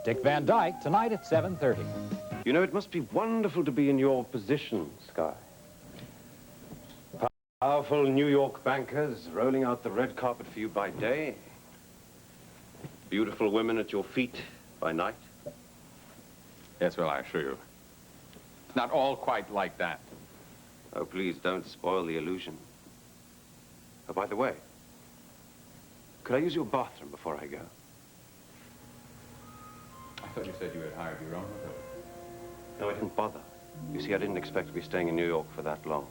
Dick Van Dyke, tonight at 7:30. You know, it must be wonderful to be in your position, Sky. Powerful New York bankers rolling out the red carpet for you by day. Beautiful women at your feet by night. Yes, well, I assure you. It's not all quite like that. Oh, please don't spoil the illusion. Oh, by the way, could I use your bathroom before I go? I thought you said you had hired your own hotel. No, I didn't bother. You see, I didn't expect to be staying in New York for that long.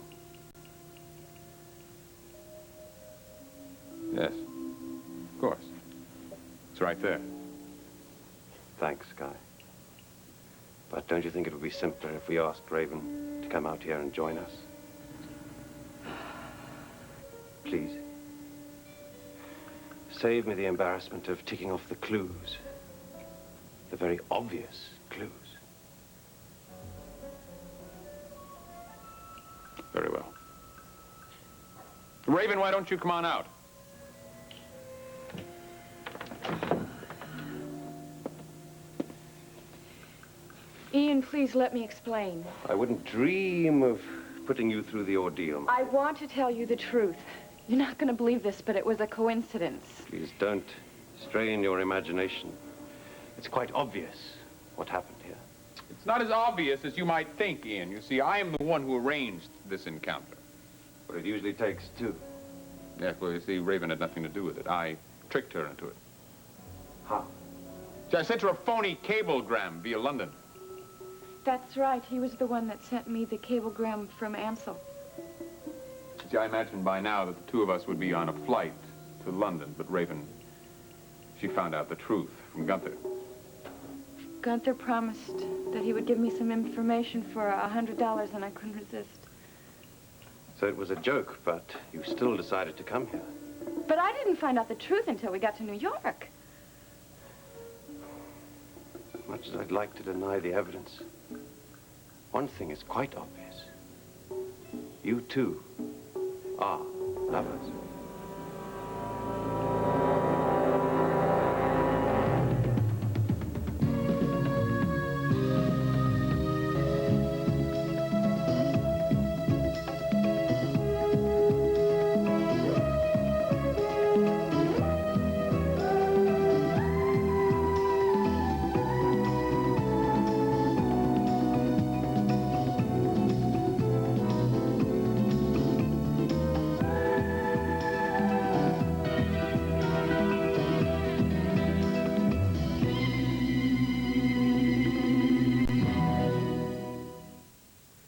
Yes, of course. It's right there. Thanks, Sky. But don't you think it would be simpler if we asked Raven to come out here and join us? Please. Save me the embarrassment of ticking off the clues. The very obvious clues. Very well. Raven, why don't you come on out? Ian, please let me explain. I wouldn't dream of putting you through the ordeal. I want to tell you the truth. You're not going to believe this, but it was a coincidence. Please don't strain your imagination. It's quite obvious what happened here. It's not as obvious as you might think, Ian. You see, I am the one who arranged this encounter. But it usually takes two. Yes, well, you see, Raven had nothing to do with it. I tricked her into it. How? See, I sent her a phony cablegram via London. That's right. He was the one that sent me the cablegram from Ansel. See, I imagined by now that the two of us would be on a flight to London, but Raven, she found out the truth from Gunther. Gunther promised that he would give me some information for $100, and I couldn't resist. So it was a joke, but you still decided to come here. But I didn't find out the truth until we got to New York. As much as I'd like to deny the evidence, one thing is quite obvious. You two are lovers.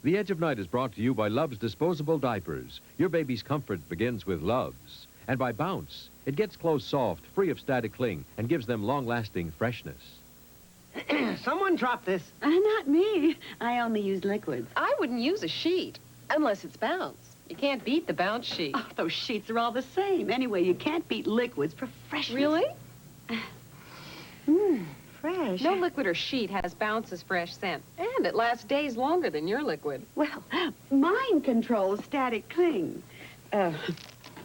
The Edge of Night is brought to you by Love's disposable diapers. Your baby's comfort begins with Love's. And by Bounce. It gets clothes soft, free of static cling, and gives them long-lasting freshness. Someone dropped this. Not me. I only use liquids. I wouldn't use a sheet, unless it's Bounce. You can't beat the Bounce sheet. Oh, those sheets are all the same. Anyway, you can't beat liquids for freshness. Really? Fresh. No liquid or sheet has Bounce's fresh scent, and it lasts days longer than your liquid. Well, mine controls static cling.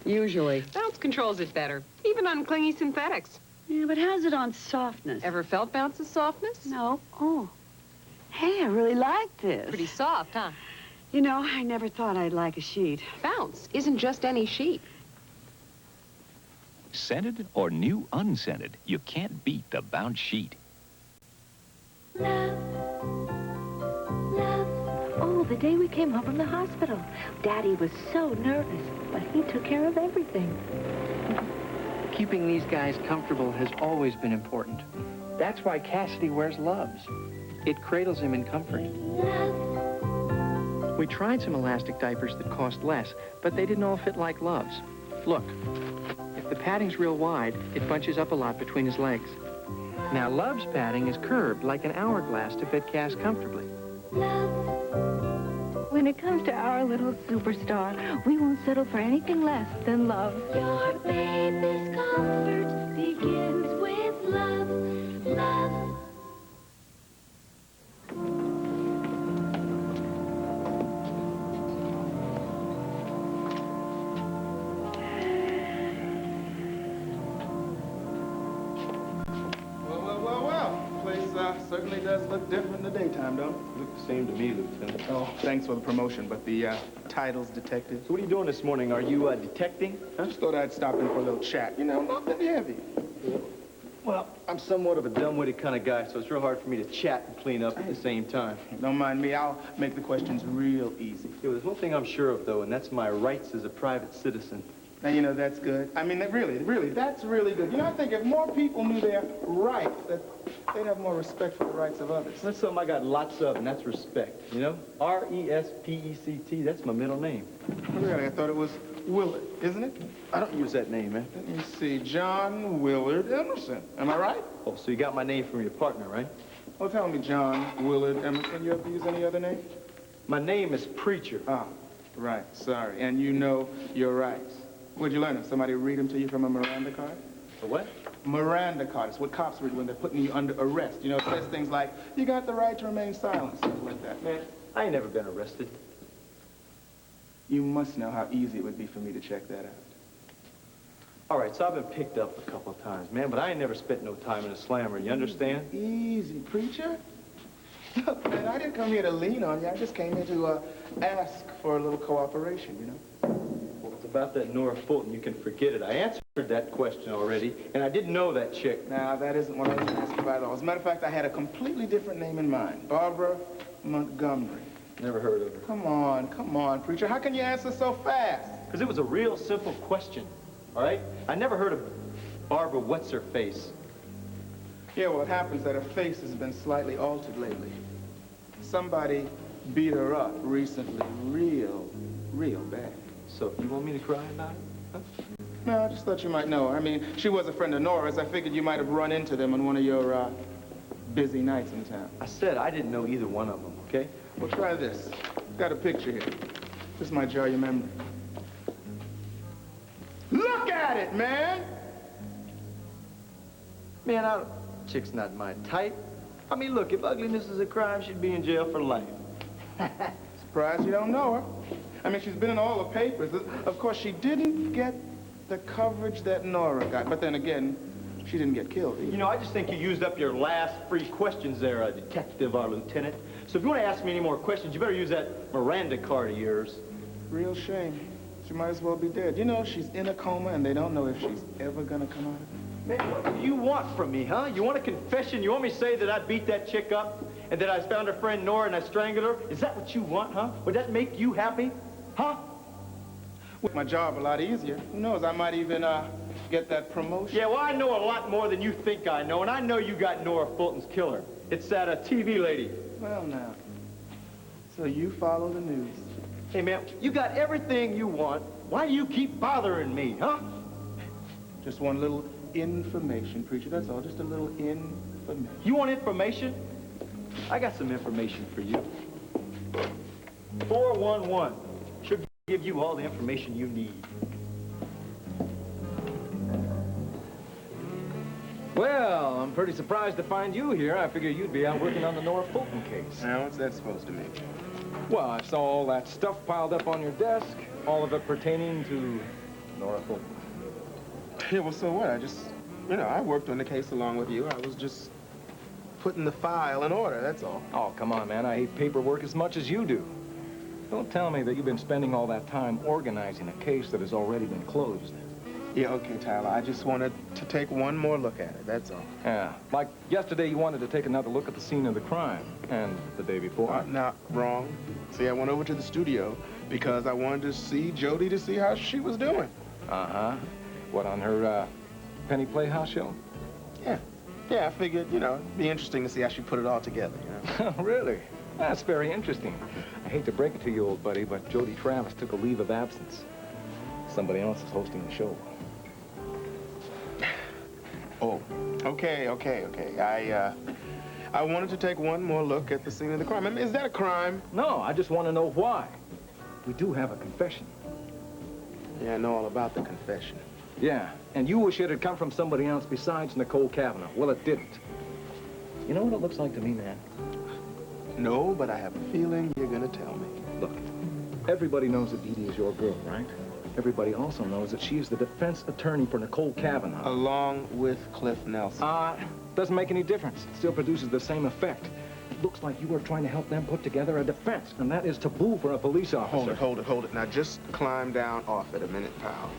Usually. Bounce controls it better, even on clingy synthetics. Yeah, but how's it on softness? Ever felt Bounce's softness? No. Oh. Hey, I really like this. Pretty soft, huh? You know, I never thought I'd like a sheet. Bounce isn't just any sheet. Scented or new unscented, you can't beat the Bounce sheet. Love, love. Oh, the day we came home from the hospital. Daddy was so nervous, but he took care of everything. Keeping these guys comfortable has always been important. That's why Cassidy wears Loves. It cradles him in comfort. Love. We tried some elastic diapers that cost less, but they didn't all fit like Loves. Look, if the padding's real wide, it bunches up a lot between his legs. Now, Love's padding is curved like an hourglass to fit Cass comfortably. Love. When it comes to our little superstar, we won't settle for anything less than love. Your baby's comfort begins with love, love. Well, place certainly does look different in the daytime, don't it? Look the same to me, Lieutenant. Oh, thanks for the promotion, but the title's detective. So what are you doing this morning? Are you detecting? I just thought I'd stop in for a little chat. You know, nothing heavy. Well, I'm somewhat of a dumb-witted kind of guy, so it's real hard for me to chat and clean up at the same time. Don't mind me. I'll make the questions real easy. Yeah, there's one thing I'm sure of, though, and that's my rights as a private citizen. Now, you know, that's good. I mean, really, that's really good. You know, I think if more people knew their rights, that they'd have more respect for the rights of others. That's something I got lots of, and that's respect, you know? R-E-S-P-E-C-T, that's my middle name. Really? I thought it was Willard, isn't it? I don't use that name, man. Let me see. John Willard Emerson. Am I right? Oh, so you got my name from your partner, right? Oh, tell me, John Willard Emerson, you ever use any other name? My name is Preacher. Ah, right. Sorry. And you know your rights. Where'd you learn them? Somebody read them to you from a Miranda card? A what? Miranda card. It's what cops read when they're putting you under arrest. You know, it says things like, you got the right to remain silent, stuff like that. Man, I ain't never been arrested. You must know how easy it would be for me to check that out. All right, so I've been picked up a couple of times, man, but I ain't never spent no time in a slammer, you understand? Easy, Preacher. Look, man, I didn't come here to lean on you. I just came here to ask for a little cooperation, you know? Well, it's about that Nora Fulton. You can forget it. I answered that question already, and I didn't know that chick. Now, that isn't what I was asking about at all. As a matter of fact, I had a completely different name in mind. Barbara Montgomery. Never heard of her. Come on, Preacher. How can you answer so fast? Because it was a real simple question, all right? I never heard of Barbara What's-Her-Face. Yeah, well, it happens that her face has been slightly altered lately. Somebody beat her up recently real bad. So, you want me to cry about it? Huh? No, I just thought you might know her. I mean, she was a friend of Nora's. I figured you might have run into them on one of your, busy nights in town. I said I didn't know either one of them, okay? Well, try this. Got a picture here. This might jar your memory. Look at it, man! Man, chick's not my type. I mean, look, if ugliness is a crime, she'd be in jail for life. Surprised you don't know her. I mean, she's been in all the papers. Of course, she didn't get the coverage that Nora got. But then again, she didn't get killed either. You know, I just think you used up your last free questions there, Detective or Lieutenant. So if you want to ask me any more questions, you better use that Miranda card of yours. Real shame. She might as well be dead. You know, she's in a coma, and they don't know if she's ever gonna come out of it. Man, what do you want from me, huh? You want a confession? You want me to say that I beat that chick up and that I found her friend Nora and I strangled her? Is that what you want, huh? Would that make you happy? Huh? With my job a lot easier. Who knows, I might even get that promotion. Yeah, well, I know a lot more than you think I know, and I know you got Nora Fulton's killer. It's that TV lady. Well, now, so you follow the news. Hey, man, you got everything you want. Why do you keep bothering me, huh? Just one little information, Preacher, that's all. Just a little information. You want information? I got some information for you. 411 should give you all the information you need. Well, I'm pretty surprised to find you here. I figured you'd be out working on the Nora Fulton case. Now, what's that supposed to mean? Well, I saw all that stuff piled up on your desk, all of it pertaining to Nora Fulton. Yeah, well, so what? I worked on the case along with you. I was just putting the file in order, that's all. Oh, come on, man. I hate paperwork as much as you do. Don't tell me that you've been spending all that time organizing a case that has already been closed. Yeah, okay, Tyler. I just wanted to take one more look at it, that's all. Yeah, like yesterday you wanted to take another look at the scene of the crime, and the day before. Not wrong. See, I went over to the studio because I wanted to see Jody to see how she was doing. Uh-huh. What, on her, Penny Playhouse show? Yeah. Yeah, I figured, it'd be interesting to see how she put it all together, Really? That's very interesting. I hate to break it to you, old buddy, but Jody Travis took a leave of absence. Somebody else is hosting the show. Oh, okay. I wanted to take one more look at the scene of the crime. I mean, is that a crime? No, I just want to know why. We do have a confession. Yeah, I know all about the confession. Yeah, and you wish it had come from somebody else besides Nicole Kavanaugh. Well, it didn't. You know what it looks like to me, man? No, but I have a feeling you're gonna tell me. Look, everybody knows that Edie is your girl, right? Everybody also knows that she is the defense attorney for Nicole Kavanaugh. Along with Cliff Nelson. Doesn't make any difference. It still produces the same effect. It looks like you are trying to help them put together a defense, and that is taboo for a police officer. Hold it. Now, just climb down off it a minute, pal.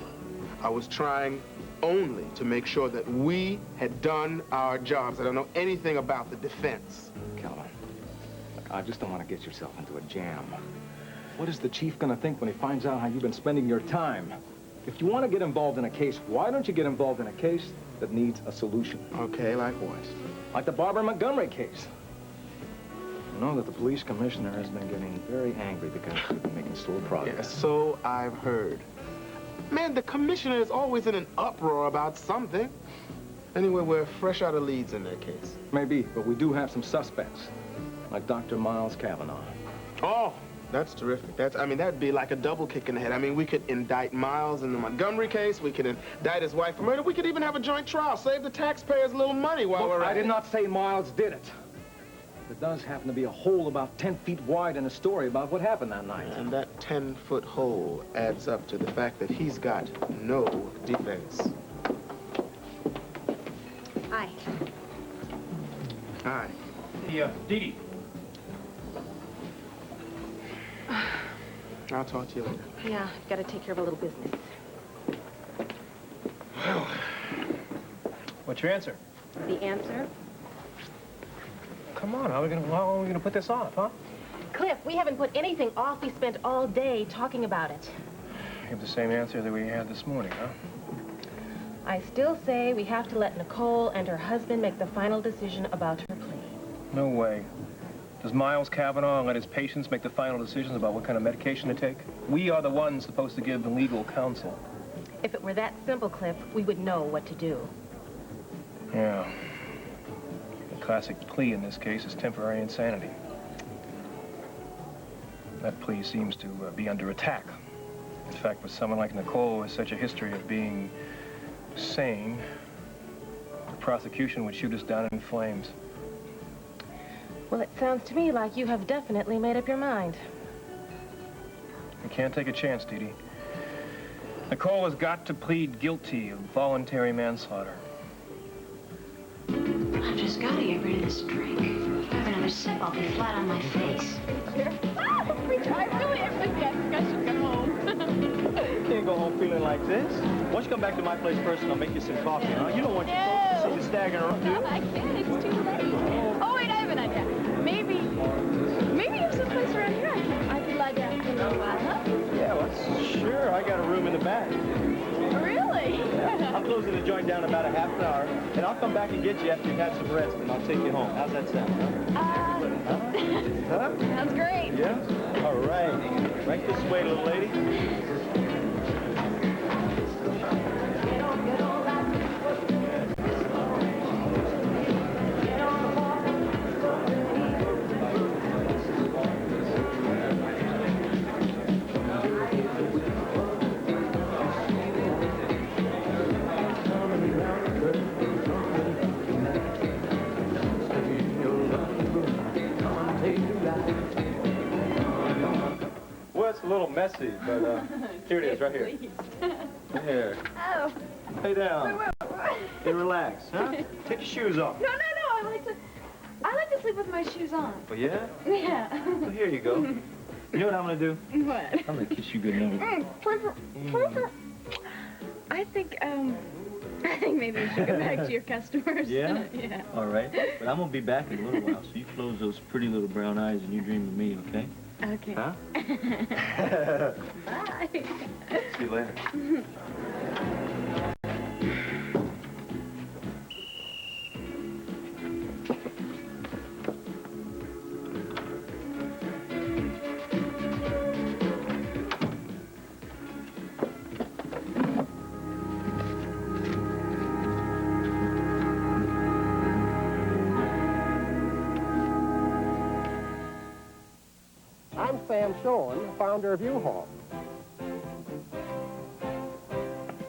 I was trying only to make sure that we had done our jobs. I don't know anything about the defense. Calvin, look, I just don't want to get yourself into a jam. What is the chief going to think when he finds out how you've been spending your time? If you want to get involved in a case, why don't you get involved in a case that needs a solution? Okay, like what? Like the Barbara Montgomery case. You know that the police commissioner has been getting very angry because you've been making slow progress. Yeah, so I've heard. Man, the commissioner is always in an uproar about something. Anyway, we're fresh out of leads in that case. Maybe, but we do have some suspects, like Dr. Miles Kavanaugh. Oh, that's terrific. That'd be like a double kick in the head. I mean, we could indict Miles in the Montgomery case. We could indict his wife for murder. We could even have a joint trial. Save the taxpayers a little money while we're at it. I did not say Miles did it. There does happen to be a hole about 10 feet wide in a story about what happened that night. And that 10-foot hole adds up to the fact that he's got no defense. Hi. Hi. Hey, Dee Dee. I'll talk to you later. Yeah, I've got to take care of a little business. Well, what's your answer? The answer? Come on, how are we gonna put this off, huh? Cliff, we haven't put anything off. We spent all day talking about it. You have the same answer that we had this morning, huh? I still say we have to let Nicole and her husband make the final decision about her plea. No way. Does Miles Kavanaugh let his patients make the final decisions about what kind of medication to take? We are the ones supposed to give the legal counsel. If it were that simple, Cliff, we would know what to do. Yeah. The classic plea in this case is temporary insanity. That plea seems to be under attack. In fact, with someone like Nicole with such a history of being sane, the prosecution would shoot us down in flames. Well, it sounds to me like you have definitely made up your mind. We can't take a chance, Dee Dee. Nicole has got to plead guilty of voluntary manslaughter. I've just got to get rid of this drink. If I have another sip, I'll be flat on my face. I really am with you. I think I should go home. You can't go home feeling like this. Why don't you come back to my place first and I'll make you some coffee, huh? You don't want your folks to see you staggering around, do you? No, I can't. It's too late. Oh, wait, I have an idea. Maybe there's some place around here I could lie down for a little while, huh? Yeah, well, sure. I got a room in the back. Really? Yeah. I'm closing the joint down in about a half an hour, and I'll come back and get you after you've had some rest, and I'll take you home. How's that sound, huh? Huh? Sounds great. Yeah? All right. Right this way, little lady. Well, it's a little messy, but here it is, right here. Here. Oh. Lay down. Hey, relax, huh? Take your shoes off. No. I like to sleep with my shoes on. Oh, yeah? Yeah. Well, here you go. You know what I'm gonna do? What? I'm gonna kiss you goodnight. I think maybe you should go back to your customers. Yeah? Yeah. All right. But I'm gonna be back in a little while, so you close those pretty little brown eyes and you dream of me, okay? Okay. Huh? Bye. See you later. I'm Sam Schoen, founder of U-Haul.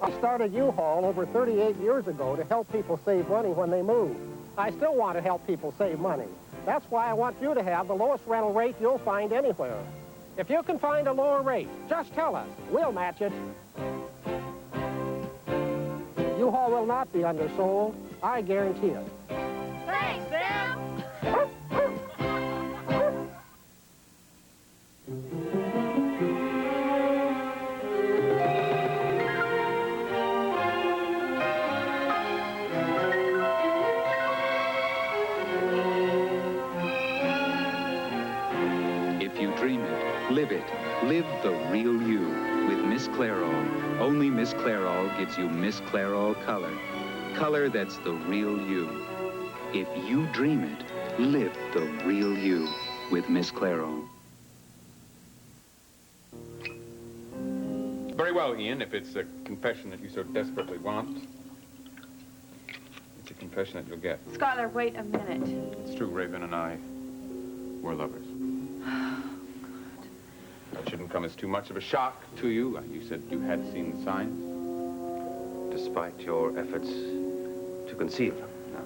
I started U-Haul over 38 years ago to help people save money when they move. I still want to help people save money. That's why I want you to have the lowest rental rate you'll find anywhere. If you can find a lower rate, just tell us. We'll match it. U-Haul will not be undersold. I guarantee it. Thanks, Sam. If you dream it, live it. Live the real you with Miss Clairol. Only Miss Clairol gives you Miss Clairol color. Color that's the real you. If you dream it, live the real you with Miss Clairol. Very well, Ian, if it's a confession that you so desperately want. It's a confession that you'll get. Skylar, wait a minute. It's true, Raven and I were lovers. That shouldn't come as too much of a shock to you. You said you had seen the signs. Despite your efforts to conceal them. No.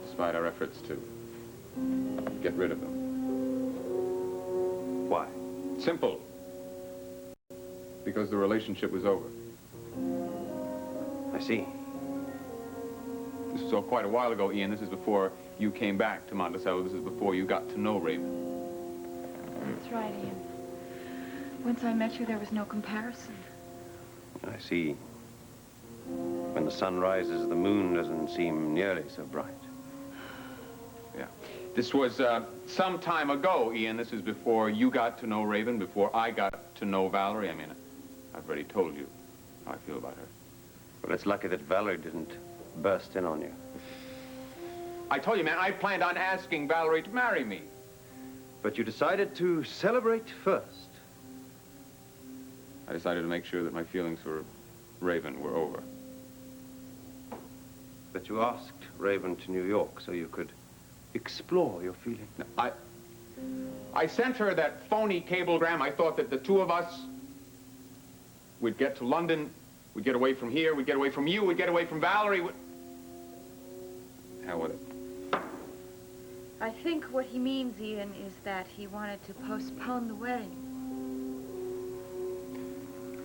Despite our efforts to get rid of them. Why? Simple. Because the relationship was over. I see. This was all quite a while ago, Ian. This is before you came back to Monticello. This is before you got to know Raven. That's right, Ian. Once I met you, there was no comparison. I see. When the sun rises, the moon doesn't seem nearly so bright. Yeah. This was some time ago, Ian. This is before you got to know Raven, before I got to know Valerie. I mean, I've already told you how I feel about her. Well, it's lucky that Valerie didn't burst in on you. I told you, man, I planned on asking Valerie to marry me. But you decided to celebrate first. I decided to make sure that my feelings for Raven were over. That you asked Raven to New York so you could explore your feelings. No, I sent her that phony cablegram. I thought that the two of us would get to London, we'd get away from here, we'd get away from you, we'd get away from Valerie. Hell with it. I think what he means, Ian, is that he wanted to postpone the wedding.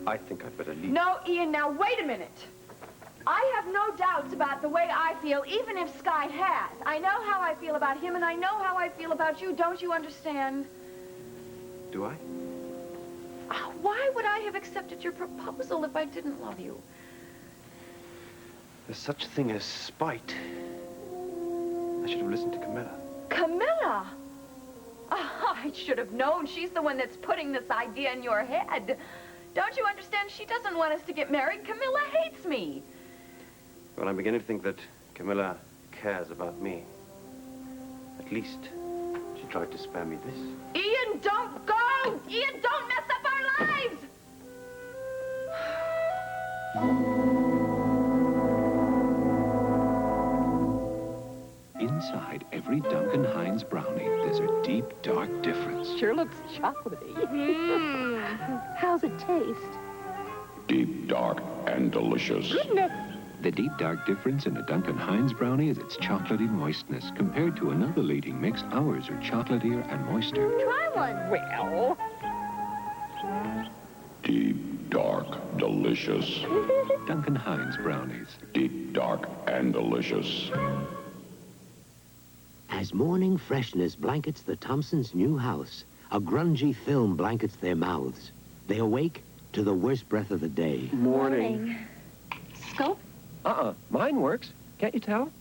I think I'd better leave. No, Ian, now wait a minute. I have no doubts about the way I feel, even if Sky has. I know how I feel about him, and I know how I feel about you. Don't you understand? Do I? Why would I have accepted your proposal if I didn't love you? There's such a thing as spite. I should have listened to Camilla. Camilla? Oh, I should have known. She's the one that's putting this idea in your head. Don't you understand? She doesn't want us to get married. Camilla hates me. Well, I'm beginning to think that Camilla cares about me. At least, she tried to spare me this. Ian, don't go! Ian, don't mess up our lives! Inside every Duncan Hines brownie, there's a deep, dark difference. Sure looks chocolatey. How's it taste? Deep, dark, and delicious. Goodness. The deep, dark difference in a Duncan Hines brownie is its chocolatey moistness. Compared to another leading mix, ours are chocolatier and moister. Try one. Well. Deep, dark, delicious. Duncan Hines brownies. Deep, dark, and delicious. As morning freshness blankets the Thompsons' new house, a grungy film blankets their mouths. They awake to the worst breath of the day. Morning. Scope? Mine works. Can't you tell?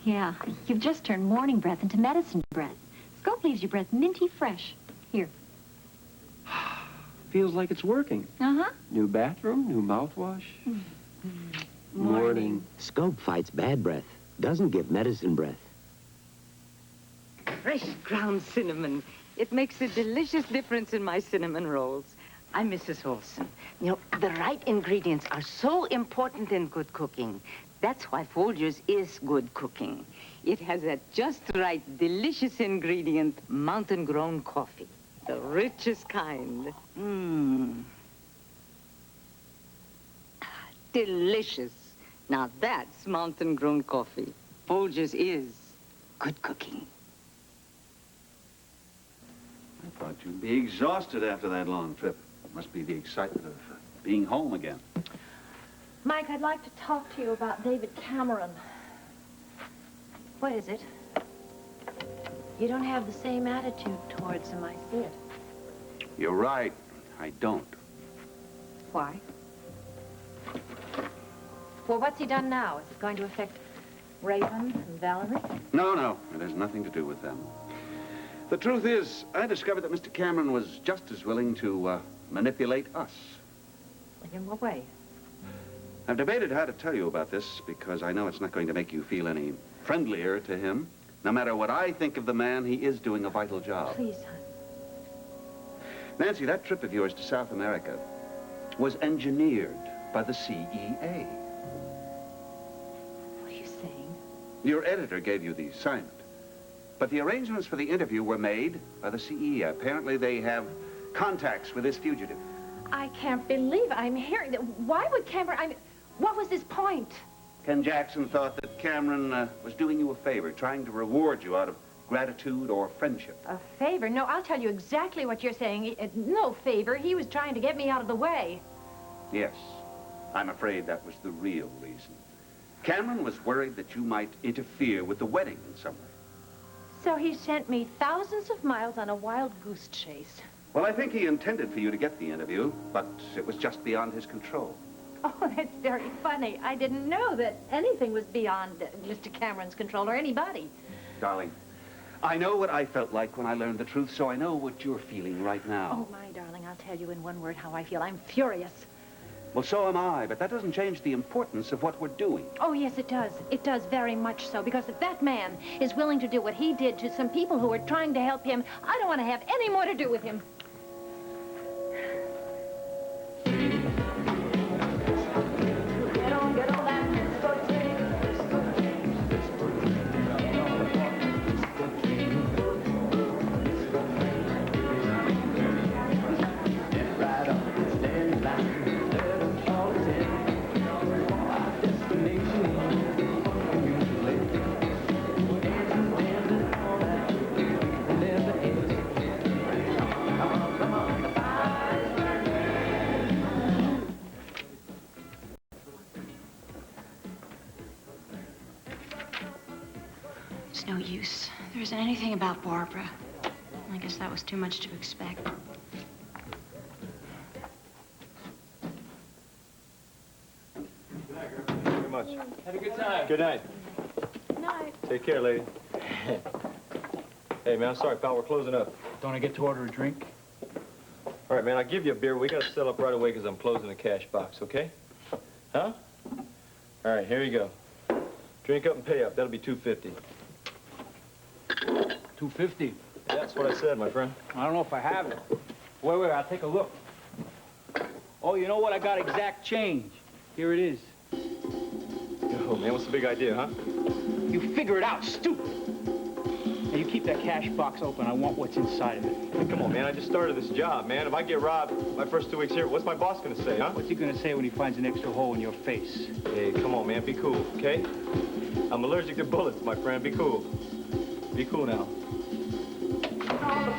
Yeah, you've just turned morning breath into medicine breath. Scope leaves your breath minty fresh. Here. Feels like it's working. Uh-huh. New bathroom, new mouthwash. Morning. Scope fights bad breath, doesn't give medicine breath. Fresh ground cinnamon. It makes a delicious difference in my cinnamon rolls. I'm Mrs. Olson. You know, the right ingredients are so important in good cooking. That's why Folgers is good cooking. It has that just right, delicious ingredient, mountain-grown coffee. The richest kind. Delicious. Now that's mountain-grown coffee. Folgers is good cooking. I thought you'd be exhausted after that long trip. It must be the excitement of being home again. Mike, I'd like to talk to you about David Cameron. What is it? You don't have the same attitude towards him, I see it. You're right. I don't. Why? Well, what's he done now? Is it going to affect Raven and Valerie? No. It has nothing to do with them. The truth is, I discovered that Mr. Cameron was just as willing to manipulate us. In what way? I've debated how to tell you about this because I know it's not going to make you feel any friendlier to him. No matter what I think of the man, he is doing a vital job. Please, hon. Nancy, that trip of yours to South America was engineered by the CEA. What are you saying? Your editor gave you the assignment. But the arrangements for the interview were made by the CEA. Apparently they have contacts with this fugitive. I can't believe I'm hearing that. Why would Cameron... what was his point? Ken Jackson thought that Cameron was doing you a favor, trying to reward you out of gratitude or friendship. A favor? No, I'll tell you exactly what you're saying. No favor. He was trying to get me out of the way. Yes, I'm afraid that was the real reason. Cameron was worried that you might interfere with the wedding in some way. So he sent me thousands of miles on a wild goose chase. Well, I think he intended for you to get the interview, but it was just beyond his control. Oh, that's very funny. I didn't know that anything was beyond Mr. Cameron's control or anybody. Darling, I know what I felt like when I learned the truth, so I know what you're feeling right now. Oh, my darling, I'll tell you in one word how I feel. I'm furious. Well, so am I, but that doesn't change the importance of what we're doing. Oh, yes, it does. It does very much so, because if that man is willing to do what he did to some people who are trying to help him, I don't want to have any more to do with him. It's no use. There isn't anything about Barbara. I guess that was too much to expect. Thank you very much. Have a good time. Good night. Good night. Take care, lady. Hey, man, I'm sorry, pal. We're closing up. Don't I get to order a drink? All right, man, I'll give you a beer. We got to settle up right away because I'm closing the cash box, okay? Huh? All right, here you go. Drink up and pay up. That'll be $2.50. $2.50. Yeah, that's what I said, my friend. I don't know if I have it. Wait, I'll take a look. Oh, you know what? I got exact change. Here it is. Oh, man, what's the big idea, huh? You figure it out, stupid. Now, you keep that cash box open. I want what's inside of it. Hey, come on, man. I just started this job, man. If I get robbed my first 2 weeks here, what's my boss gonna say, huh? What's he gonna say when he finds an extra hole in your face? Hey, come on, man. Be cool, okay? I'm allergic to bullets, my friend. Be cool. Be cool now. Call the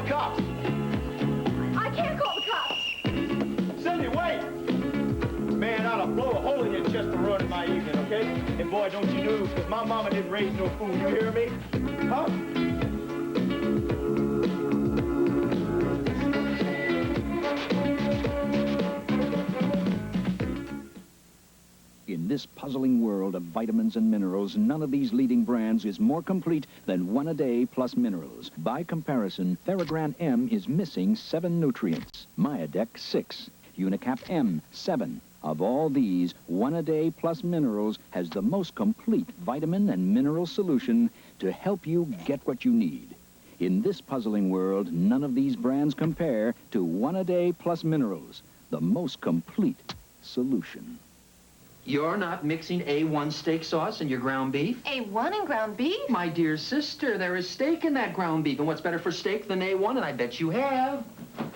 cops. I can't call the cops. Cindy, wait! Man, I'll blow a hole in your chest for ruining my evening, okay? And boy, don't you know, because my mama didn't raise no fool. You hear me? Huh? In this puzzling world of vitamins and minerals, none of these leading brands is more complete than One A Day Plus Minerals. By comparison, Theragran M is missing 7 nutrients, Myadex 6, Unicap M 7. Of all these, One A Day Plus Minerals has the most complete vitamin and mineral solution to help you get what you need. In this puzzling world, none of these brands compare to One A Day Plus Minerals, the most complete solution. You're not mixing A1 steak sauce in your ground beef? A1 in ground beef? My dear sister, there is steak in that ground beef. And what's better for steak than A1? And I bet you have.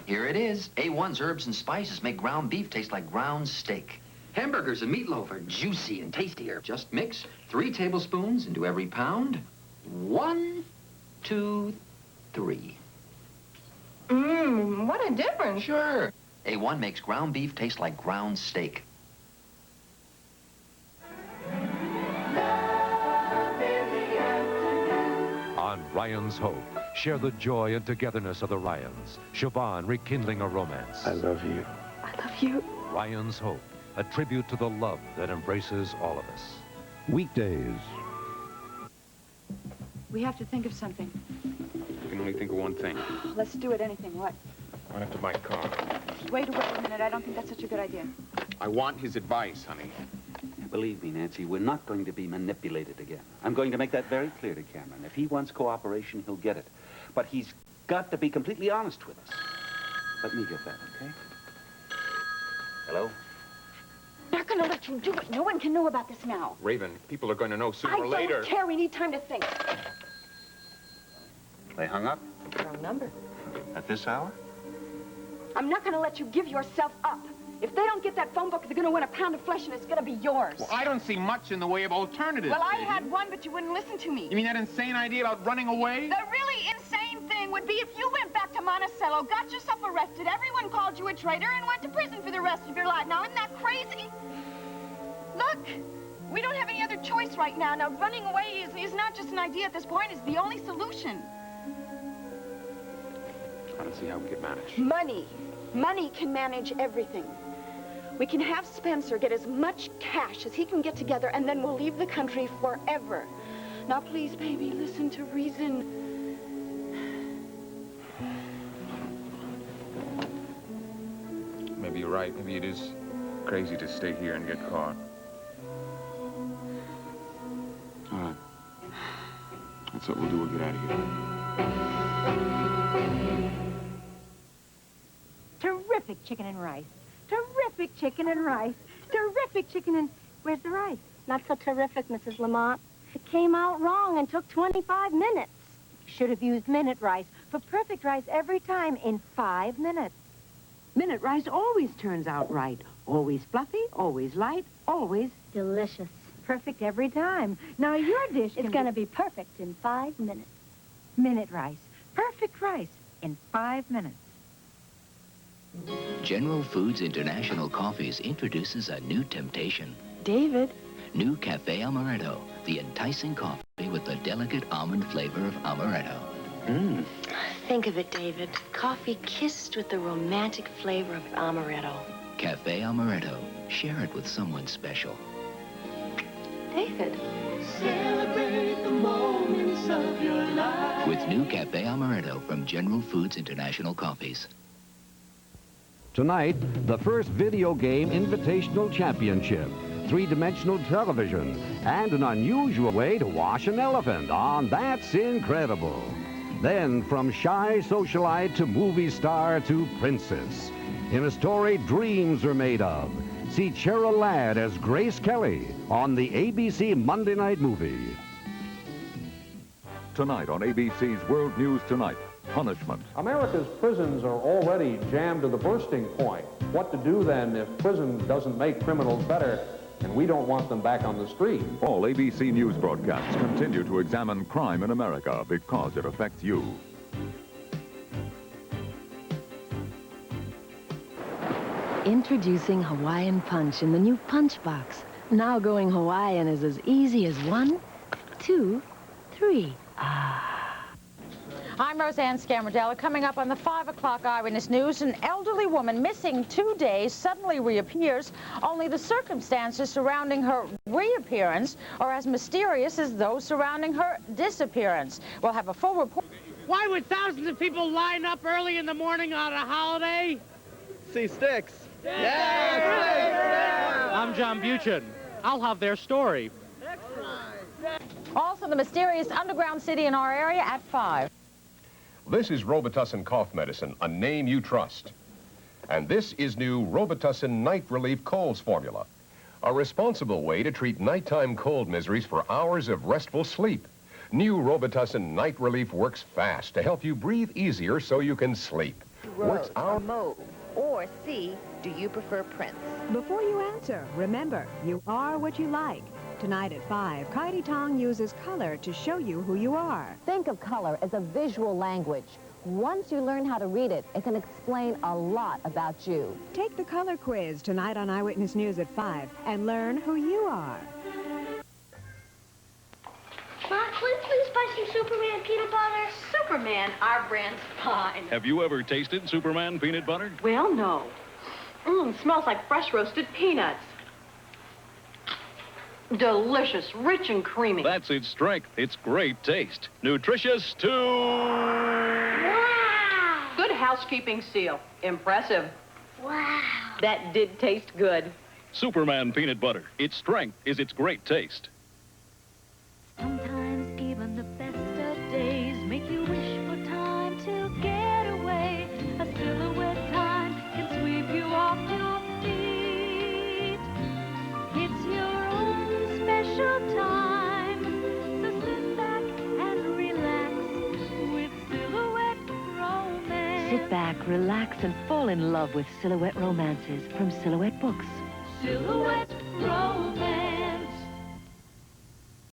Here it is. A1's herbs and spices make ground beef taste like ground steak. Hamburgers and meatloaf are juicy and tastier. Just mix 3 tablespoons into every pound. 1 2, 3. What a difference. Sure. A1 makes ground beef taste like ground steak. On Ryan's Hope, share the joy and togetherness of the Ryans. Siobhan rekindling a romance. I love you. I love you. Ryan's Hope, a tribute to the love that embraces all of us. Weekdays. We have to think of something. I can only think of one thing. Let's do it, anything. What? I want him to buy a car. Wait a minute. I don't think that's such a good idea. I want his advice, honey. Believe me, Nancy, we're not going to be manipulated again. I'm going to make that very clear to Cameron. If he wants cooperation, he'll get it. But he's got to be completely honest with us. Let me get that, okay? Hello? I'm not going to let you do it. No one can know about this now. Raven, people are going to know sooner or I later. don't care. We need time to think. They hung up? Wrong number. At this hour? I'm not going to let you give yourself up. If they don't get that phone book, they're going to win a pound of flesh, and it's going to be yours. Well, I don't see much in the way of alternatives. Well, I Katie. had one, but you wouldn't listen to me. You mean that insane idea about running away? The really insane thing would be if you went back to Monticello, got yourself arrested, everyone called you a traitor, and went to prison for the rest of your life. Now, isn't that crazy? Look, we don't have any other choice right now. Now, running away is not just an idea at this point. It's the only solution. I don't see how we could manage. Money. Money can manage everything. We can have Spencer get as much cash as he can get together, and then we'll leave the country forever. Now, please, baby, listen to reason. Maybe you're right. Maybe it is crazy to stay here and get caught. All right. That's what we'll do. We'll get out of here. Terrific chicken and rice. Terrific chicken and rice. Terrific chicken and... Where's the rice? Not so terrific, Mrs. Lamont. It came out wrong and took 25 minutes. Should have used minute rice for perfect rice every time in 5 minutes. Minute rice always turns out right. Always fluffy, always light, always... Delicious. Perfect every time. Now your dish It's going to be perfect in 5 minutes. Minute rice. Perfect rice in 5 minutes. General Foods International Coffees introduces a new temptation. David. New Cafe Amaretto, the enticing coffee with the delicate almond flavor of amaretto. Think of it, David. Coffee kissed with the romantic flavor of amaretto. Cafe Amaretto. Share it with someone special. David. Celebrate the moments of your life. With new Cafe Amaretto from General Foods International Coffees. Tonight, the first video game invitational championship, three-dimensional television, and an unusual way to wash an elephant on That's Incredible. Then, from shy socialite to movie star to princess. In a story dreams are made of. See Cheryl Ladd as Grace Kelly on the ABC Monday Night Movie. Tonight on ABC's World News Tonight. Punishment. America's prisons are already jammed to the bursting point. What to do then if prison doesn't make criminals better and we don't want them back on the street? All ABC News broadcasts continue to examine crime in America because it affects you. Introducing Hawaiian Punch in the new Punch Box. Now going Hawaiian is as easy as 1, 2, 3. I'm Roseanne Scamardella. Coming up on the 5 o'clock Eyewitness News, an elderly woman missing 2 days suddenly reappears, only the circumstances surrounding her reappearance are as mysterious as those surrounding her disappearance. We'll have a full report. Why would thousands of people line up early in the morning on a holiday? See sticks. I'm John Buchan. I'll have their story. Also, the mysterious underground city in our area at 5. This is Robitussin cough medicine, a name you trust. And this is new Robitussin Night Relief Colds formula, a responsible way to treat nighttime cold miseries for hours of restful sleep. New Robitussin Night Relief works fast to help you breathe easier so you can sleep. Rose or Mauve, or C, do you prefer Prince? Before you answer, remember, you are what you like. Tonight at 5, Kaidi Tong uses color to show you who you are. Think of color as a visual language. Once you learn how to read it, it can explain a lot about you. Take the color quiz tonight on Eyewitness News at 5 and learn who you are. Ma, will you please buy some Superman peanut butter? Superman, our brand's fine. Have you ever tasted Superman peanut butter? Well, no. Smells like fresh roasted peanuts. Delicious, rich and creamy. That's its strength. It's great taste. Nutritious too. Wow! Good housekeeping seal. Impressive. Wow. That did taste good. Superman peanut butter. Its strength is its great taste. Sometimes even the best of days make you wish for time to get away. A silhouette time can sweep you off your feet. It's your own special time. So sit back and relax with Silhouette Romance. Sit back, relax, and fall in love with Silhouette Romances from Silhouette Books. Silhouette